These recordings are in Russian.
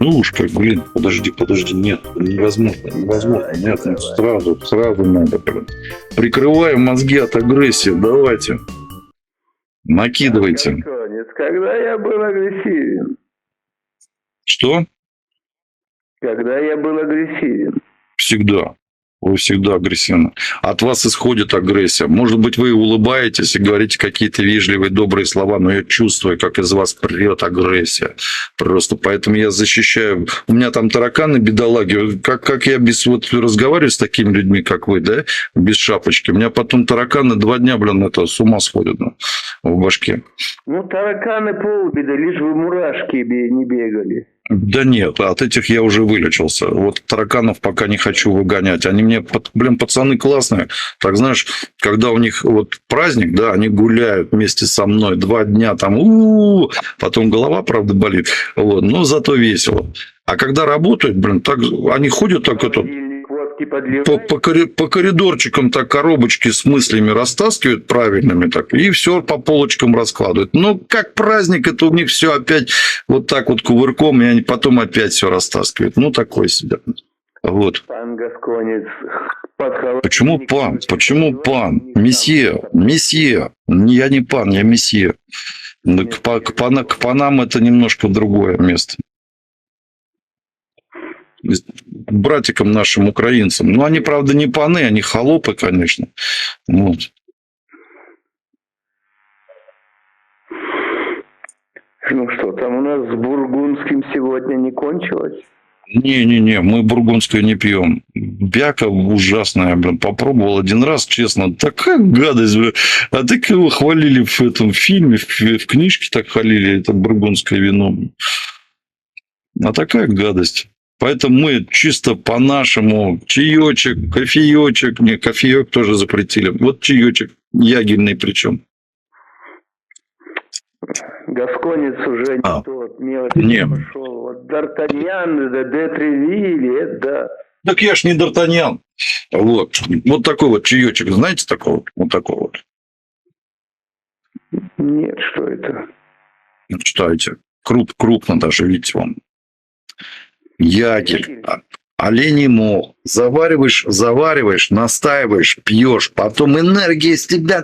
Ну уж как, блин, подожди, нет, невозможно, нет, ну, сразу надо, блин. Прикрываем мозги от агрессии, давайте, накидывайте. Гасконец, когда я был агрессивен? Что? Когда я был агрессивен? Всегда. Вы всегда агрессивны. От вас исходит агрессия. Может быть, вы улыбаетесь и говорите какие-то вежливые, добрые слова, но я чувствую, как из вас прет агрессия. Просто поэтому я защищаю. У меня там тараканы, бедолаги. Как я без разговариваю с такими людьми, как вы, да, без шапочки. У меня потом тараканы 2 дня, блин, это с ума сходят в башке. Ну, тараканы полбеды, лишь вы мурашки не бегали. Да нет, от этих я уже вылечился. Вот тараканов пока не хочу выгонять. Они мне, блин, пацаны классные. Так знаешь, когда у них вот праздник, да, они гуляют вместе со мной 2 дня там, потом голова, правда, болит, вот, но зато весело. А когда работают, блин, так они ходят так это... По коридорчикам так коробочки с мыслями растаскивают правильными, так, и все по полочкам раскладывают. Ну, как праздник, это у них все опять вот так вот кувырком, и они потом опять все растаскивают. Ну, такое себе. Вот. Пан Гасконец. Почему пан? Почему пан? Месье. Я не пан, я месье. К панам это немножко другое место. Братикам нашим украинцам. Ну, они, правда, не паны, они холопы, конечно. Вот. Ну что, там у нас с бургундским сегодня не кончилось? Не, мы бургундскую не пьем. Бяка ужасная, блин. Попробовал 1 раз, честно. Такая гадость, блин. А так его хвалили в этом фильме, в книжке так хвалили, это бургундское вино. А такая гадость. Поэтому мы чисто по-нашему чаечек, кофеечек. Не, кофеек тоже запретили. Вот чаечек, ягельный причем. Гасконец уже не тот, мелочь пошел. Вот Д'Артаньян, де Тревиль, это да. Так я ж не Д'Артаньян. Вот такой вот чаечек, знаете такого? Вот такой вот. Нет, что это? Читайте. Крупно даже, видите, вам. Ягель, оленей мох. Завариваешь, настаиваешь, пьешь. Потом энергия из тебя.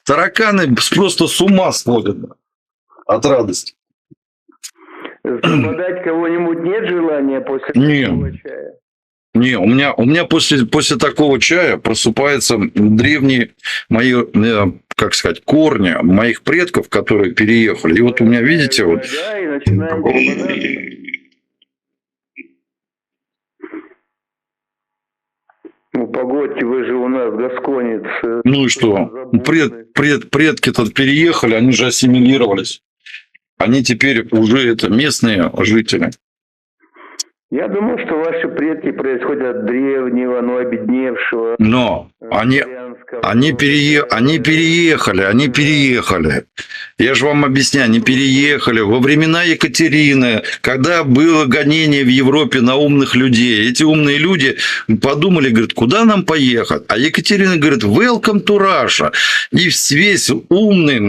Тараканы просто с ума сходят от радости. Забодать кого-нибудь нет желания после такого чая? Не, у меня после такого чая просыпаются древние мои, как сказать, корни моих предков, которые переехали. И вот у меня, видите, вот... Да, и начинаете... Ну, погодьте, вы же у нас гасконец. Ну и что? Предки-то переехали, они же ассимилировались. Они теперь уже это местные жители. Я думал, что ваши предки происходят от древнего, но обедневшего. Но они переехали. Я же вам объясняю, они переехали во времена Екатерины, когда было гонение в Европе на умных людей. Эти умные люди подумали, говорят, куда нам поехать? А Екатерина говорит, welcome to Russia. И весь умный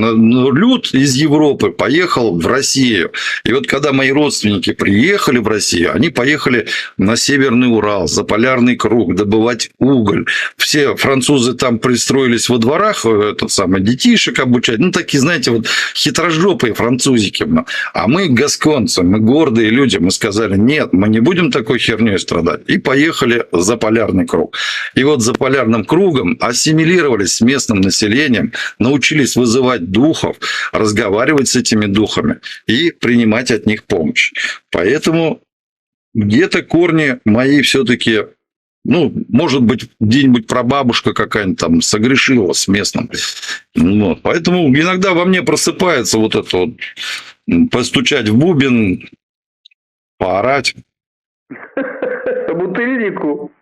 люд из Европы поехал в Россию. И вот когда мои родственники приехали в Россию, они поехали на Северный Урал, за полярный круг, добывать уголь. Все французы там пристроились во дворах, детишек обучать. Ну, такие, знаете, вот хитрожопые французики. А мы, гасконцы, мы гордые люди, мы сказали, нет, мы не будем такой херней страдать. И поехали за полярный круг. И вот за полярным кругом ассимилировались с местным населением, научились вызывать духов, разговаривать с этими духами и принимать от них помощь. Поэтому где-то корни мои все-таки... Ну, может быть, где-нибудь прабабушка какая-нибудь там согрешила с местным. Вот. Поэтому иногда во мне просыпается вот это вот постучать в бубен, поорать. Бутыльнику.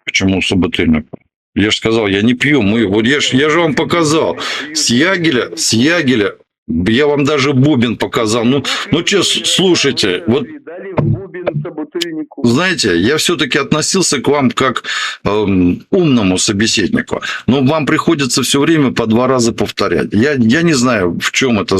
Почему собутыльнику? Я же сказал, я не пью. Я же вам показал. С ягеля Я вам даже бубен показал. Ну честно, слушайте, вот Дали в бубен собутыльнику. знаете, я все-таки относился к вам как умному собеседнику. Но вам приходится все время по 2 раза повторять. Я не знаю, в чем это.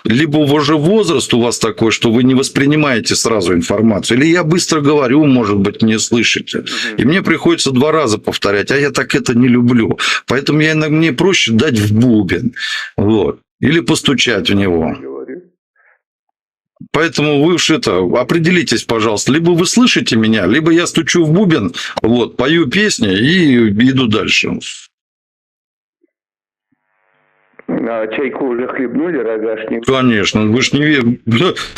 Либо уже возраст у вас такой, что вы не воспринимаете сразу информацию. Или я быстро говорю, может быть, не слышите. И мне приходится 2 раза повторять. А я так это не люблю. Поэтому мне проще дать в бубен. Вот. Или постучать в него. Говорю. Поэтому вы уж это, определитесь, пожалуйста. Либо вы слышите меня, либо я стучу в бубен, вот, пою песни и иду дальше. А чайку уже хлебнули, рогашник? Конечно, вы же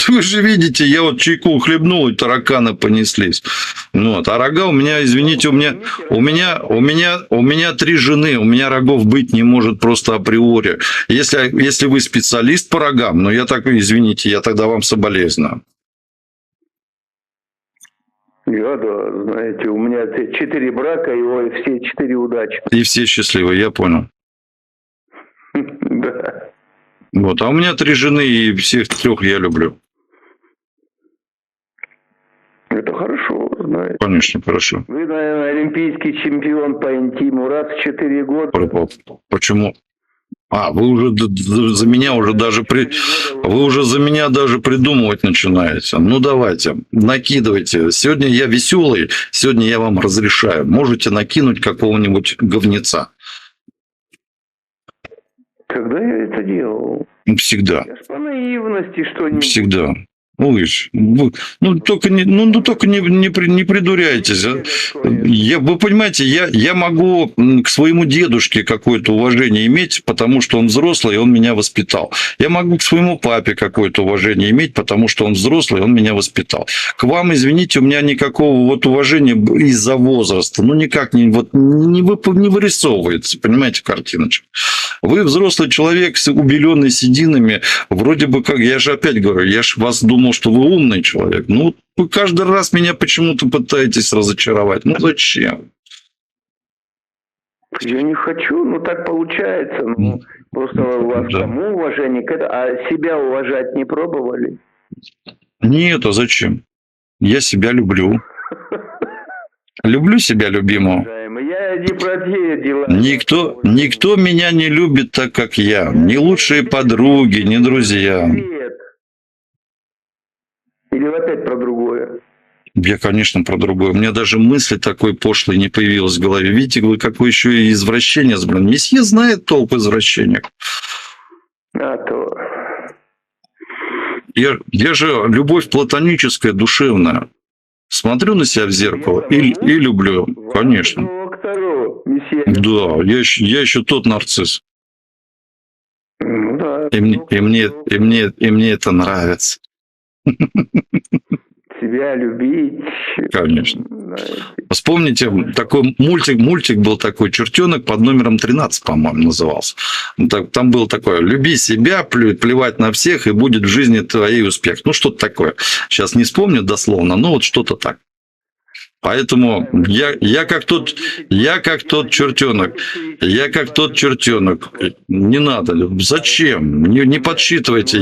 вы же видите, я вот чайку хлебнул, и тараканы понеслись. Вот. А рога у меня, извините, у меня 3 жены, у меня рогов быть не может просто априори. Если вы специалист по рогам, но я так, извините, я тогда вам соболезную. Я, да, знаете, у меня 4 брака, и все 4 удачи. И все счастливы, я понял. Да. Вот. А у меня 3 жены, и всех 3 я люблю. Это хорошо, знаете. Конечно, хорошо. Вы, наверное, олимпийский чемпион по интиму раз в 4 года. Почему? Вы уже за меня уже даже вы уже за меня даже придумывать начинаете. Ну давайте, накидывайте. Сегодня я веселый, сегодня я вам разрешаю. Можете накинуть какого-нибудь говнеца. Когда я это делал? Всегда. Я ж по наивности что-нибудь. Всегда. Малыш, только не придуряйтесь. Вы понимаете, я могу к своему дедушке какое-то уважение иметь, потому что он взрослый, и он меня воспитал. Я могу к своему папе какое-то уважение иметь, потому что он взрослый, и он меня воспитал. К вам, извините, у меня никакого вот уважения из-за возраста, никак не вырисовывается, понимаете, картиночка. Вы взрослый человек, убеленный сединами, вроде бы как, я же опять говорю, я же вас думал, что вы умный человек. Вы каждый раз меня почему-то пытаетесь разочаровать. Зачем? Я не хочу, так получается. Просто у вас тому уважение, а себя уважать не пробовали? Нет, а зачем? Я себя люблю. Люблю себя любимого. Я не про те дела. Никто меня не любит так, как я. Ни лучшие подруги, ни друзья. Или опять про другое? Я, конечно, про другое. У меня даже мысли такой пошлой не появилось в голове. Видите, вы какой еще и извращенец, блин. Месье знает толк извращения. То... Я же любовь платоническая, душевная. Смотрю на себя в зеркало и люблю, конечно. Да, я еще тот нарцисс. Да. И мне это нравится. Себя любить. Конечно. Вспомните, такой мультик был такой, «Чертенок» под номером 13, по-моему, назывался. Там было такое: люби себя, плевать на всех, и будет в жизни твоей успех. Что-то такое. Сейчас не вспомню дословно, но вот что-то так. Поэтому я как тот чертенок. Я как тот чертенок. Не надо. Зачем? Не подсчитывайте.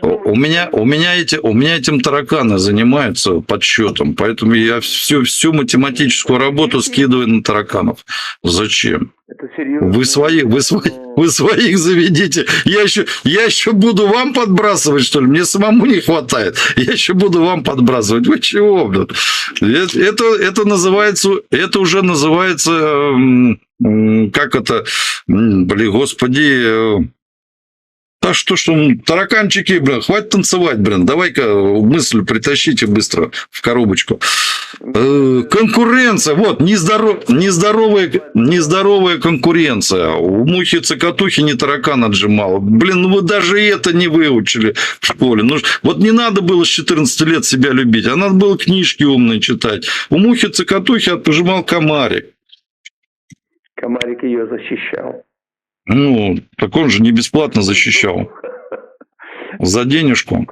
У меня этим тараканы занимаются подсчетом. Поэтому я всю математическую работу скидываю на тараканов. Зачем? Вы своих заведите. Я еще буду вам подбрасывать, что ли? Мне самому не хватает. Я еще буду вам подбрасывать. Вы чего, блин? Это называется, это уже называется, как это, блин, господи, тараканчики, блин, хватит танцевать, блин, давай-ка мысль притащите быстро в коробочку. Конкуренция, вот, нездоровая конкуренция. У мухи-цокотухи не таракан отжимал. Блин, вы даже это не выучили в школе. Вот не надо было с 14 лет себя любить, а надо было книжки умные читать. У мухи-цокотухи отжимал комарик. Комарик ее защищал. Так он же не бесплатно защищал. За денежку.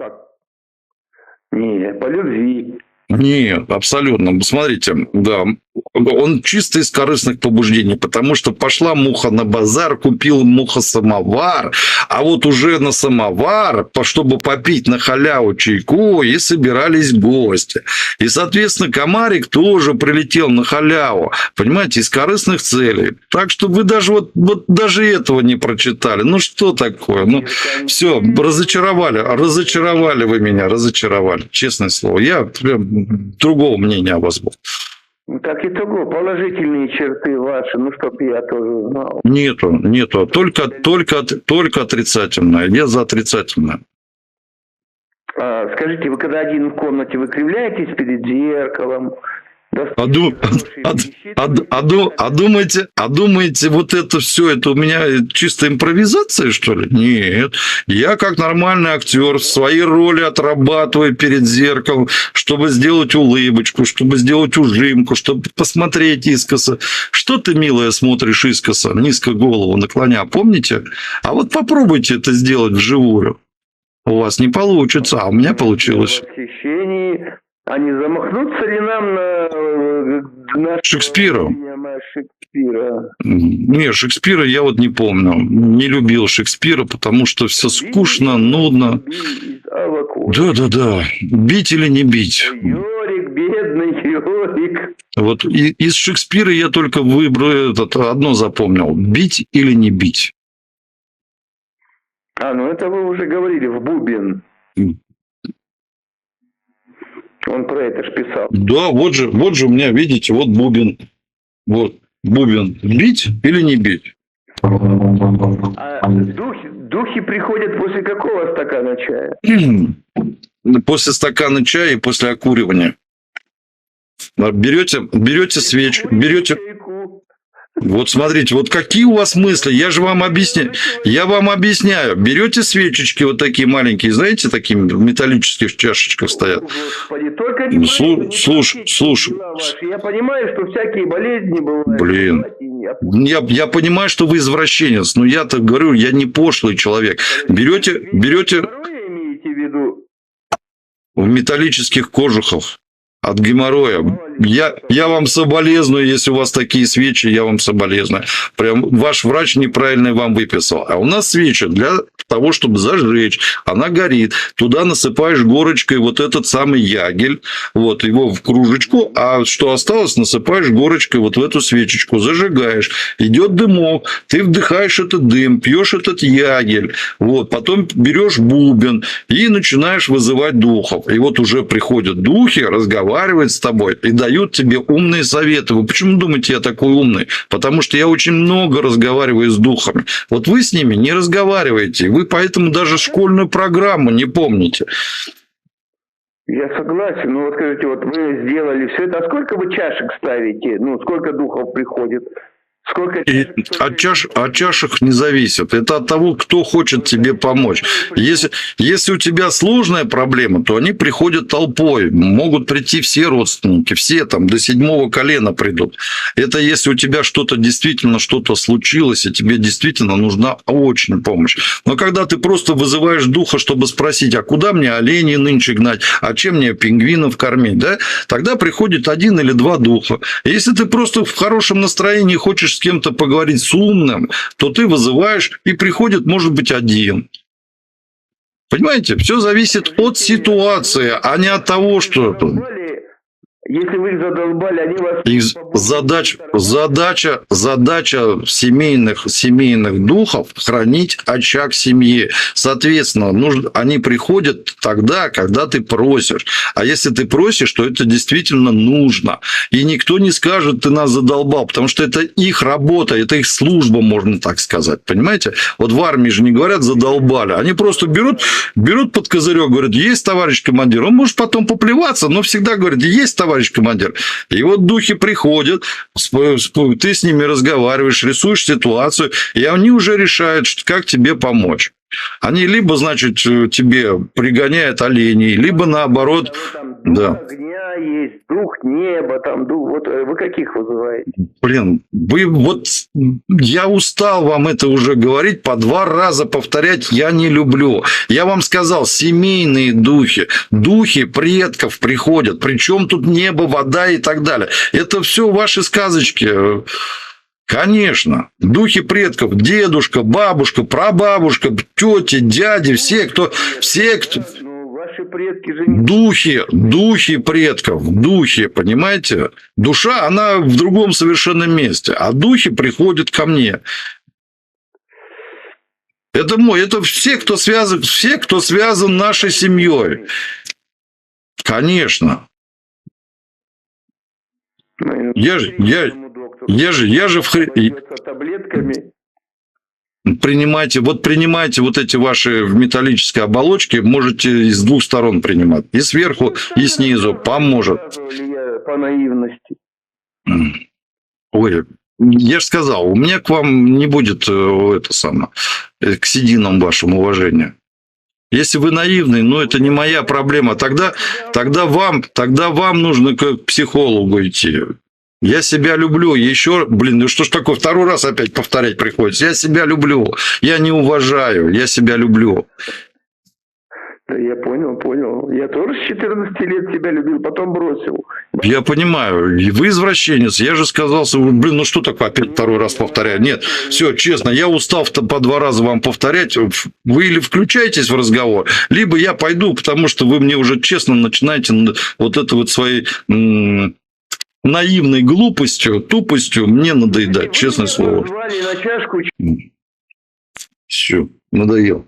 Не, по любви. Нет, абсолютно. Смотрите, да, он чисто из корыстных побуждений, потому что пошла муха на базар, купила муха самовар, а вот уже на самовар, чтобы попить на халяву чайку, и собирались гости. И, соответственно, комарик тоже прилетел на халяву, понимаете, из корыстных целей. Так что вы даже вот даже этого не прочитали. Ну, что такое? Ну, все, разочаровали вы меня, разочаровали, честное слово. Я прям другого мнения о вас был. Так итого, положительные черты ваши, ну, чтоб я тоже знал. Нету. Только отрицательное. Я за отрицательное. Скажите, вы когда один в комнате, вы кривляетесь перед зеркалом? Думаете, вот это все, это у меня чисто импровизация, что ли? Нет. Я как нормальный актер свои роли отрабатываю перед зеркалом, чтобы сделать улыбочку, чтобы сделать ужимку, чтобы посмотреть искоса. Что ты, милая, смотришь искоса, низко голову наклоня, помните? А вот попробуйте это сделать вживую. У вас не получится, а у меня получилось. А не замахнуться ли нам на Шекспира? Шекспира? Не, Шекспира я вот не помню. Не любил Шекспира, потому что все скучно, нудно. Да. Бить или не бить? Йорик, бедный Йорик. Вот из Шекспира я только выбрал одно запомнил. Бить или не бить? Ну это вы уже говорили, в бубен. Он про это ж писал. Да, вот же у меня, видите, вот бубен. Вот, бубен. Бить или не бить? Духи приходят после какого стакана чая? После стакана чая и после окуривания. Берете свечку, берете... Вот смотрите, вот какие у вас мысли, я вам объясняю. Берете свечечки вот такие маленькие, знаете, такие в металлических чашечках стоят. Господи, только не слушай. Я понимаю, что всякие болезни бывают. Блин, я понимаю, что вы извращенец, но я-то говорю, я не пошлый человек. Берете в металлических кожухах. От геморроя. Я вам соболезную, если у вас такие свечи, я вам соболезную. Прям ваш врач неправильно вам выписал. А у нас свеча для того, чтобы зажечь. Она горит. Туда насыпаешь горочкой вот этот самый ягель. Вот его в кружечку. А что осталось, насыпаешь горочкой вот в эту свечечку. Зажигаешь. Идет дымок. Ты вдыхаешь этот дым. Пьешь этот ягель. Вот. Потом берешь бубен. И начинаешь вызывать духов. И вот уже приходят духи, разговаривают с тобой и дают тебе умные советы. Вы почему думаете, я такой умный? Потому что я очень много разговариваю с духами. Вот вы с ними не разговариваете. Вы поэтому даже школьную программу не помните. Я согласен. Но вот скажите, вот вы сделали все это. А сколько вы чашек ставите? Ну, сколько духов приходит? Сколько от чашек не зависит. Это от того, кто хочет тебе помочь. Если у тебя сложная проблема, то они приходят толпой. Могут прийти все родственники, все там до 7-го колена придут. Это если у тебя действительно что-то случилось, и тебе действительно нужна очень помощь. Но когда ты просто вызываешь духа, чтобы спросить, а куда мне оленей нынче гнать, а чем мне пингвинов кормить, да? Тогда приходит 1 или 2 духа. Если ты просто в хорошем настроении хочешь с кем-то поговорить с умным, то ты вызываешь, и приходит, может быть, 1. Понимаете? Все зависит от ситуации, а не от того, что... Если вы их задолбали, они вас... Задача семейных духов – хранить очаг семьи. Соответственно, они приходят тогда, когда ты просишь. А если ты просишь, то это действительно нужно. И никто не скажет, ты нас задолбал, потому что это их работа, это их служба, можно так сказать. Понимаете? Вот в армии же не говорят «задолбали». Они просто берут под козырек, говорят, есть товарищ командир. Он может потом поплеваться, но всегда говорит, есть товарищ командир. И вот духи приходят, ты с ними разговариваешь, рисуешь ситуацию, и они уже решают, как тебе помочь. Они либо, значит, тебе пригоняют оленей, либо наоборот... Там дух Да. огня есть, дух неба, там дух... Вот вы каких вызываете? Блин, вы вот... Я устал вам это уже говорить, по 2 раза повторять я не люблю. Я вам сказал, семейные духи, духи предков приходят. Причем тут небо, вода и так далее. Это все ваши сказочки. Конечно, духи предков, дедушка, бабушка, прабабушка, тети, дяди, все, кто... Ну, ваши предки же не... Духи предков, духи, понимаете? Душа, она в другом совершенно месте, а духи приходят ко мне. Это все, кто связан нашей семьей. Конечно. Я же таблетками. принимайте вот эти ваши в металлической оболочке, можете с 2 сторон принимать. И сверху, и снизу. Поможет. Я по наивности. Ой, я же сказал, у меня к вам не будет к сединам вашему уважения. Если вы наивный, ну это не моя проблема. Тогда вам нужно к психологу идти. Я себя люблю. Еще, ну что ж такое, 2 раз опять повторять приходится. Я себя люблю. Я не уважаю. Я себя люблю. Да я понял. Я тоже с 14 лет тебя любил, потом бросил. Я понимаю. Вы извращенец. Я же сказал, ну что такое опять 2 раз повторять? Нет, все, честно, я устал по 2 раза вам повторять. Вы или включаетесь в разговор, либо я пойду, потому что вы мне уже честно начинаете вот это вот своей... наивной глупостью, тупостью мне надоедать, честное слово. На чашку... Все, надоел.